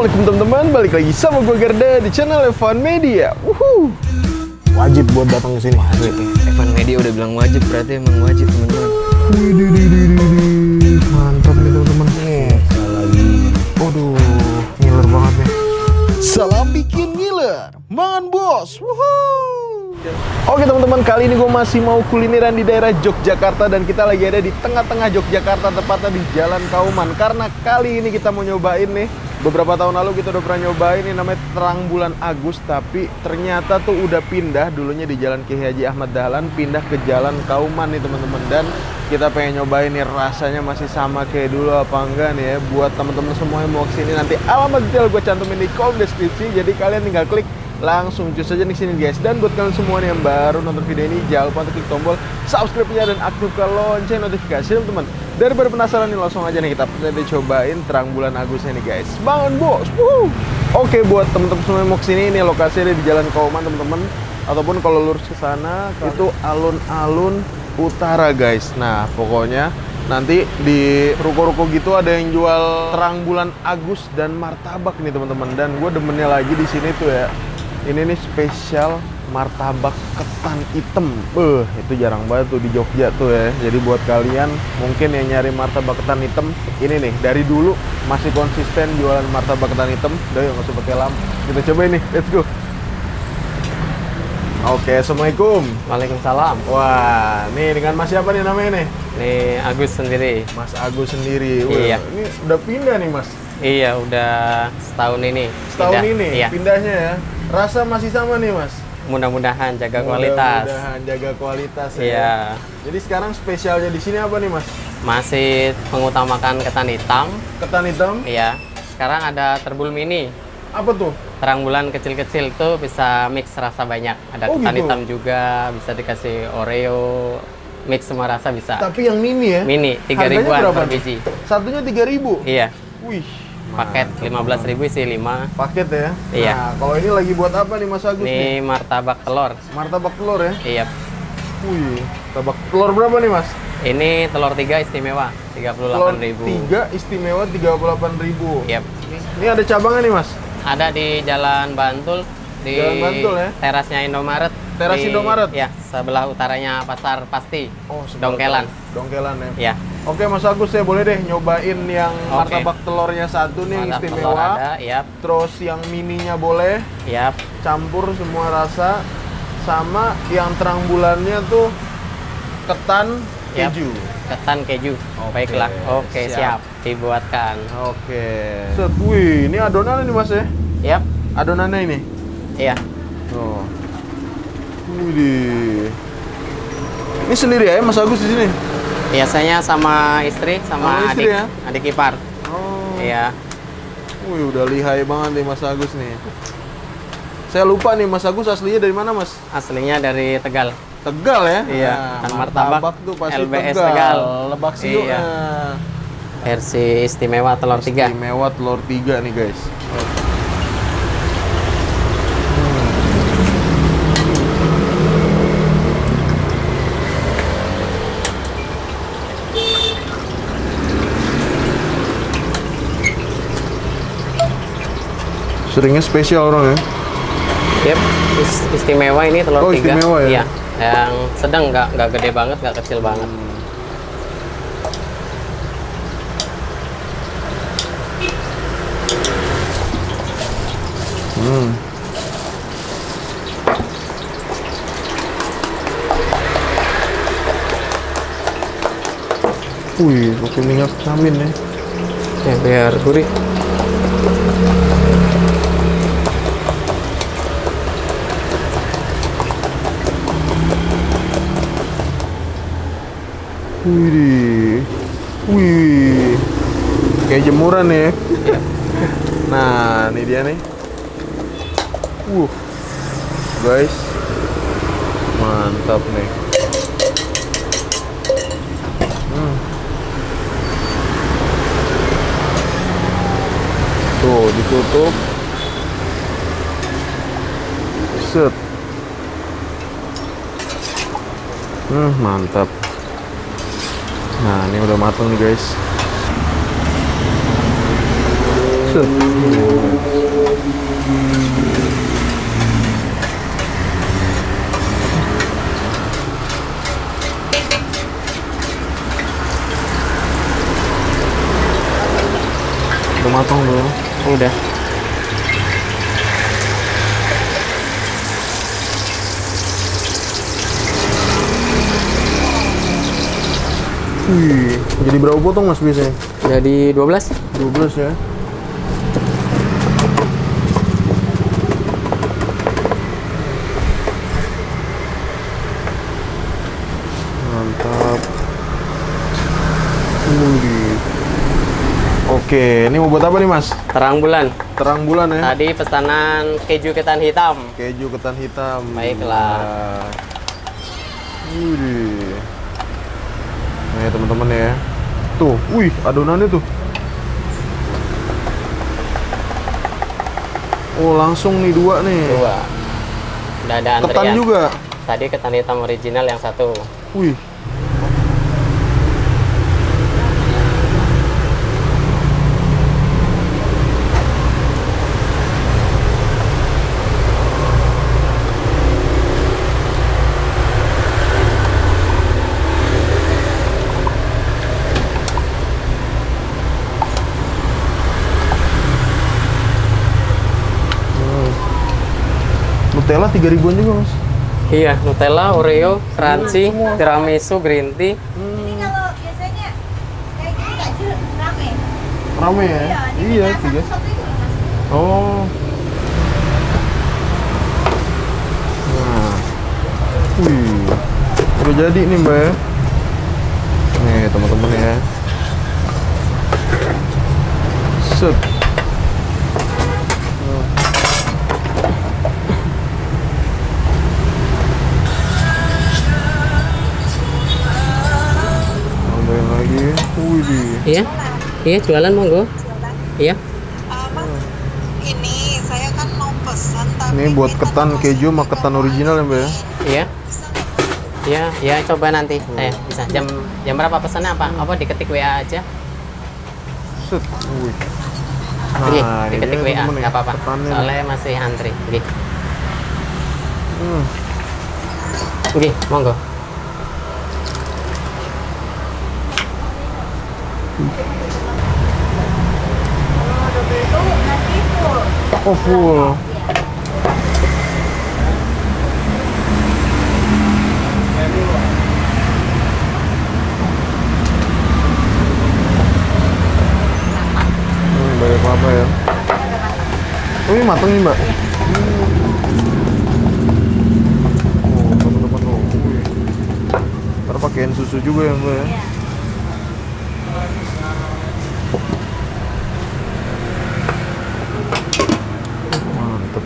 Assalamualaikum teman-teman, balik lagi sama gue Garda di channel Evan Media. Wajib buat datang ke sini. Wajib ya. Evan Media udah bilang wajib, berarti emang wajib teman-teman. Mantap nih teman-teman. Nih, sekali lagi. Waduh, ngiler banget nih. Salam bikin ngiler, mangan bos. Oke teman-teman, kali ini gue masih mau kulineran di daerah Yogyakarta dan kita lagi ada di tengah-tengah Yogyakarta, tepatnya di Jalan Kauman. Karena kali ini kita mau nyobain nih, beberapa tahun lalu kita udah pernah nyobain ini namanya Terang Bulan Agus, tapi ternyata tuh udah pindah, dulunya di Jalan Kiai Haji Ahmad Dahlan, pindah ke Jalan Kauman nih teman-teman. Dan kita pengen nyobain nih rasanya masih sama kayak dulu apa enggak nih ya. Buat teman-teman semua yang mau kesini, nanti alamat detail gue cantumin di kolom deskripsi, jadi kalian tinggal klik langsung cus aja nih sini guys. Dan buat kalian semua nih yang baru nonton video ini, jangan lupa untuk klik tombol subscribe-nya dan aktifkan lonceng notifikasi teman-teman. Daripada penasaran nih, langsung aja nih kita cobain Terang Bulan Agusnya nih guys. Bangun bos. Oke, buat teman-teman semua yang mau kesini, ini lokasinya di Jalan Kauman teman-teman. Ataupun kalau lurus ke sana itu alun-alun utara guys. Nah pokoknya nanti di ruko-ruko gitu ada yang jual Terang Bulan Agus dan martabak nih teman-teman. Dan gue demennya lagi di sini tuh ya, ini nih spesial martabak ketan hitam. Itu jarang banget tuh di Jogja tuh ya. Jadi buat kalian mungkin yang nyari martabak ketan hitam, ini nih dari dulu masih konsisten jualan martabak ketan hitam. Udah yuk, nggak usah pakai lama, kita cobain nih, let's go. Oke, assalamualaikum. Waalaikumsalam. Wah, nih dengan Mas siapa nih namanya nih? Nih Agus sendiri. Mas Agus sendiri. Iya. Ini udah pindah nih Mas. Iya, udah setahun ini. Setahun pindah. ini Iya. pindahnya ya. Rasa masih sama nih Mas. Mudah-mudahan jaga kualitas. Mudah-mudahan jaga kualitas ya. Iya. Jadi sekarang spesialnya di sini apa nih Mas? Masih mengutamakan ketan hitam. Ketan hitam. Iya. Sekarang ada terbul mini. Apa tuh? Terang bulan kecil-kecil tuh bisa mix rasa banyak. Ada Oh, ketan gitu? hitam juga, bisa dikasih Oreo, mix semua rasa bisa. Tapi yang mini ya? Mini, 3 Harganya ribuan berapa per nih? biji. Satunya 3.000. Iya. Wih. Paket 15.000 isi 5. Paket ya? Iya. Nah, kalau ini lagi buat apa nih Mas Agus nih? Ini martabak telur. Martabak telur ya? Iya. Wih. Martabak telur berapa nih Mas? Ini telur 3 istimewa, Telur 38.000. 3 istimewa 38.000. Yap. Ini ada cabangnya nih Mas? Ada di Jalan Bantul, di Jalan Bantul ya? terasnya Indomaret. Teras di- Indomaret? Ya, sebelah utaranya Pasar Pasti. Oh, sebelah Dongkelan. Dongkelan ya? Ya, Oke Mas Agus, ya boleh deh nyobain yang Oke. martabak telurnya satu nih, yang martabak telur istimewa. ada, yap, Terus yang mininya boleh, yap. campur semua rasa. Sama yang terang bulannya tuh ketan Yap. keju. Ketan keju. Oke, Baiklah. Oke, siap. siap. Dibuatkan. Oke. Set, wih, ini adonan nih Mas ya? Yap. Adonannya ini. Iya. Oh. Wih. Ini sendiri ya Mas Agus di sini? Biasanya sama istri, Sama sama istri adik. ya? Adik ipar. Oh. Iya. Wih, udah lihai banget nih Mas Agus nih. Saya lupa nih Mas Agus aslinya dari mana Mas? Aslinya dari Tegal. Tegal ya? Iya, Nah, kan martabak tuh pasti LBS Tegal. Tegal. Lebak Siu. Iya. Nah. Versi istimewa telur 3. Istimewa telur 3 nih guys. Seringnya spesial orang ya? Yep, istimewa ini telur Oh, 3. istimewa ya? Iya, yang sedang nggak gede banget, nggak kecil banget. Wih, pakai minyak samin ya. Ya, biar gurih. Wih, wih, kayak jemuran ya. Nah, ini dia nih. Guys, mantap nih. Tuh, ditutup. Set. Mantap. Nah, ini udah matang nih guys. Set. Udah matang bro. Udah. Wih, jadi berapa potong mas biasanya? Jadi 12. 12 ya. Mantap. Wih. Oke, ini mau buat apa nih mas? Terang bulan. Terang bulan ya. Tadi pesanan keju ketan hitam. Keju ketan hitam. Baiklah. Nah. Wih. Nah, teman-teman ya. Tuh, wih, adonannya tuh. Oh, langsung nih dua nih. Dua. Udah ada antrian. Ketan juga. Tadi ketan hitam original yang satu. Wih. Nutella 3.000-an juga mas. Iya, Nutella, Oreo, crunchy, tiramisu, green tea. Ini kalau biasanya kayak gini nggak rame. Rame ya? Iya, tiga. Satu itu loh, Mas. Oh. Nah. Wih. Udah jadi nih mbak ya. Nih teman-teman ya. Set. Tambahin lagi. Wih. Iya, iya jualan monggo. Iya. Mas, ini saya kan mau pesan tapi Ini buat ketan keju sama ketan original ya mbak ya. Iya. Iya, iya coba nanti. Bisa. Jam berapa pesannya apa? Apa diketik WA aja? Set. Wih. Oke, Nah, ini diketik dia, WA, teman-teman ya, nggak apa-apa. ketannya. Soalnya masih antri. Oke. Hmm. Oke, monggo. itu nanti full. Oh full. Banyak kelapa ya. Oh ini mateng nih mbak. Oh teman-teman oh. Wih. Ntar pakein susu juga ya mbak ya. Mantep.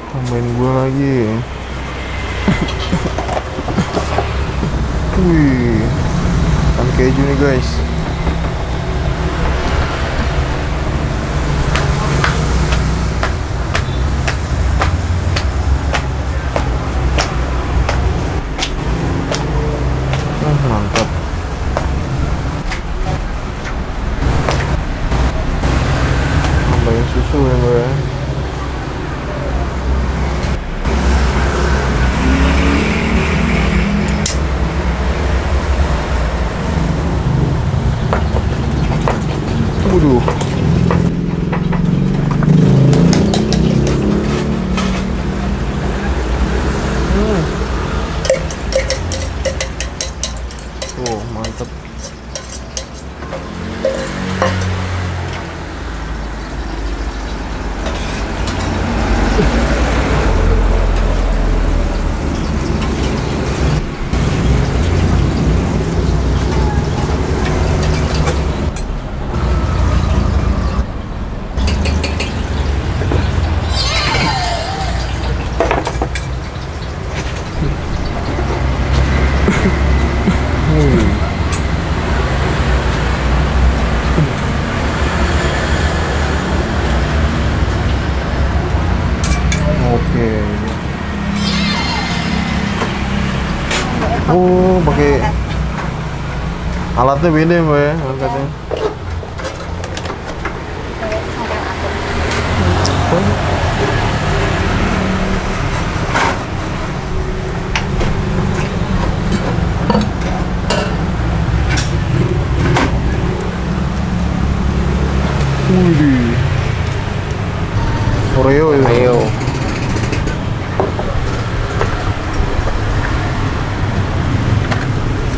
Tambahin gua lagi. Wih, kan keju nih guys. Mantap. Tambahin susu ya mbak ya. Waduh. Oh, mantap. Oke. Oh, pakai alatnya beda ya, mbak ya, angkatnya. Wih. Oreo ya. Ayo.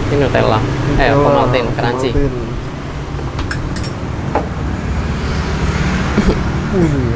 Ini Nutella. Ovaltine crunchy. Wih.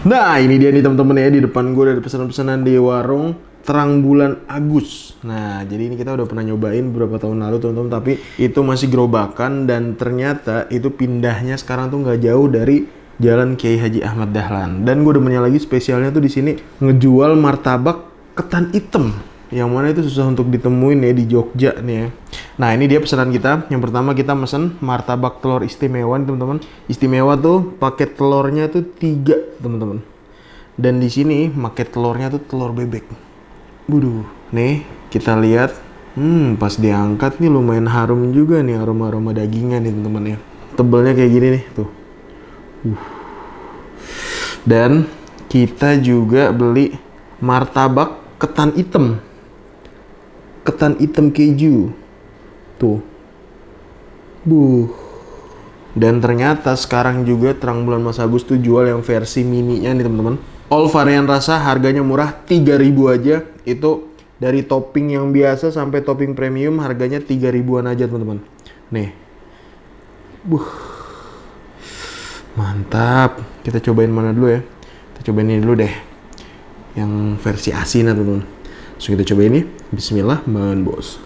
Nah, ini dia nih teman-teman ya, di depan gue ada pesanan-pesanan di warung Terang Bulan Agus. Nah, jadi ini kita udah pernah nyobain beberapa tahun lalu teman-teman, tapi itu masih gerobakan dan ternyata itu pindahnya sekarang tuh nggak jauh dari Jalan Kiai Haji Ahmad Dahlan. Dan gue demennya lagi spesialnya tuh di sini ngejual martabak ketan hitam, yang mana itu susah untuk ditemuin ya di Jogja nih ya. Nah, ini dia pesanan kita. Yang pertama kita mesen martabak telur istimewa nih teman-teman. Istimewa tuh paket telurnya tuh 3 teman-teman. Dan di sini paket telurnya tuh telur bebek. Waduh, nih kita lihat. Pas diangkat nih lumayan harum juga nih, aroma-aroma dagingnya nih teman-teman ya. Tebelnya kayak gini nih tuh. Dan kita juga beli martabak ketan hitam. Ketan hitam keju. Tuh. Dan ternyata sekarang juga Terang Bulan Mas Agus tuh jual yang versi mininya nih teman-teman. All varian rasa, harganya murah, 3.000 aja. Itu dari topping yang biasa sampai topping premium harganya 3.000-an aja teman-teman. Nih. Mantap. Kita cobain mana dulu ya? Kita cobain ini dulu deh. Yang versi asin teman-teman. So kita coba ini. Bismillah, makan bos.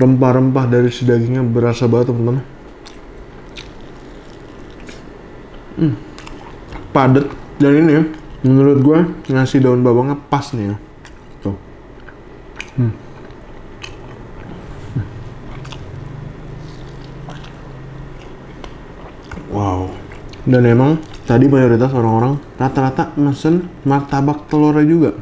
Rempah-rempah dari si dagingnya berasa banget teman-teman. Padat. Dan ini ya, menurut gue ngasih daun bawangnya pas nih ya. Tuh. Wow. Dan emang tadi mayoritas orang-orang rata-rata mesen martabak telurnya juga.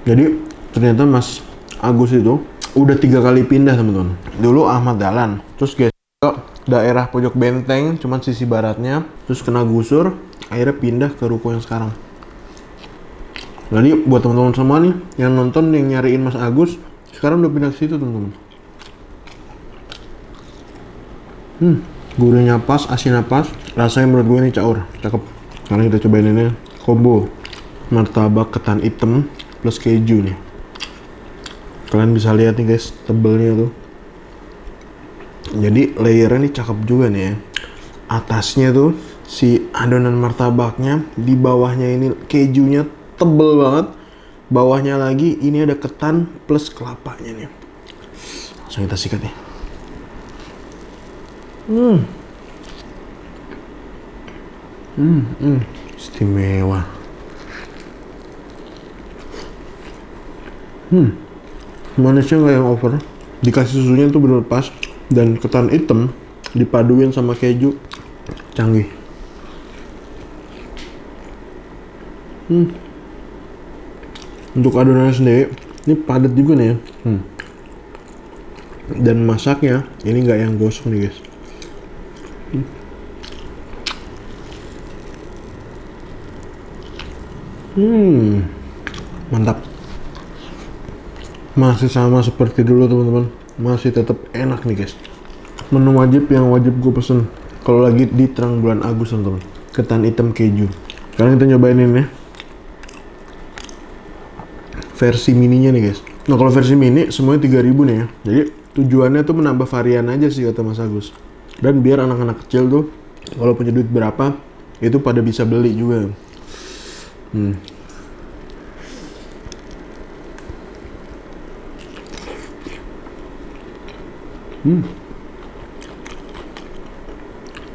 Jadi ternyata Mas Agus itu udah 3 kali pindah teman-teman. Dulu Ahmad Dahlan, terus guys ke daerah pojok Benteng, cuman sisi baratnya, terus kena gusur, akhirnya pindah ke ruko yang sekarang. Jadi buat teman-teman semua nih yang nonton yang nyariin Mas Agus, sekarang udah pindah ke situ teman-teman. Gurihnya pas, asinnya pas, rasanya menurut gue ini caur, cakep. Sekarang kita cobain ini combo martabak ketan hitam plus keju nih. Kalian bisa lihat nih guys, tebelnya tuh. Jadi layernya nih cakep juga nih ya. Atasnya tuh si adonan martabaknya, di bawahnya ini kejunya tebel banget. Bawahnya lagi ini ada ketan plus kelapanya nih. Langsung kita sikat nih. Istimewa. Manisnya nggak yang over, dikasih susunya tuh bener pas, dan ketan hitam dipaduin sama keju, canggih. Untuk adonannya sendiri, ini padat juga nih ya. Dan masaknya ini nggak yang gosong nih guys. Mantap. Masih sama seperti dulu teman-teman, masih tetap enak nih guys. Menu wajib yang wajib gue pesen kalau lagi di Terang Bulan Agus teman-teman, ketan hitam keju. Sekarang kita nyobain ini ya, versi mininya nih guys. Nah kalau versi mini semuanya 3.000 nih ya. Jadi tujuannya tuh menambah varian aja sih kata Mas Agus. Dan biar anak-anak kecil tuh kalau punya duit berapa itu pada bisa beli juga.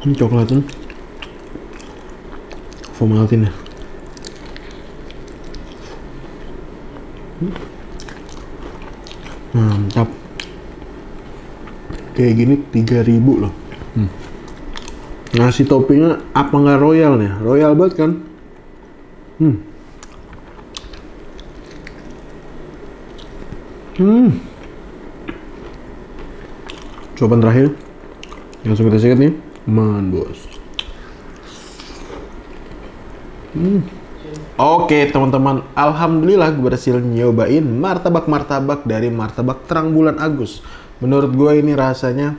Ini coklatnya Ovaltine ya. Mantap. Kayak gini 3.000 loh. Nasi toppingnya apa nggak royal nih? Royal banget kan? Coba terakhir. Langsung kita sikat nih. Man, bos. Oke teman-teman, alhamdulillah gue berhasil nyobain martabak-martabak dari Martabak Terang Bulan Agus. Menurut gue ini rasanya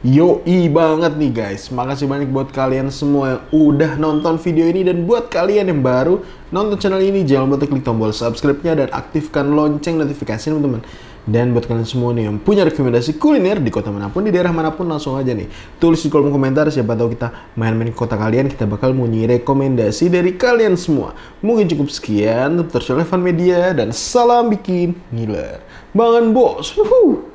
yoi banget nih guys. Makasih banyak buat kalian semua yang udah nonton video ini. Dan buat kalian yang baru nonton channel ini, jangan lupa klik tombol subscribe-nya dan aktifkan lonceng notifikasi teman-teman. Dan buat kalian semua nih yang punya rekomendasi kuliner di kota manapun, di daerah manapun, langsung aja nih tulis di kolom komentar. Siapa tahu kita main-main ke kota kalian, kita bakal punya rekomendasi dari kalian semua. Mungkin cukup sekian, tetap terus relevan media, dan salam bikin ngiler. Mangan bos. Wuhu.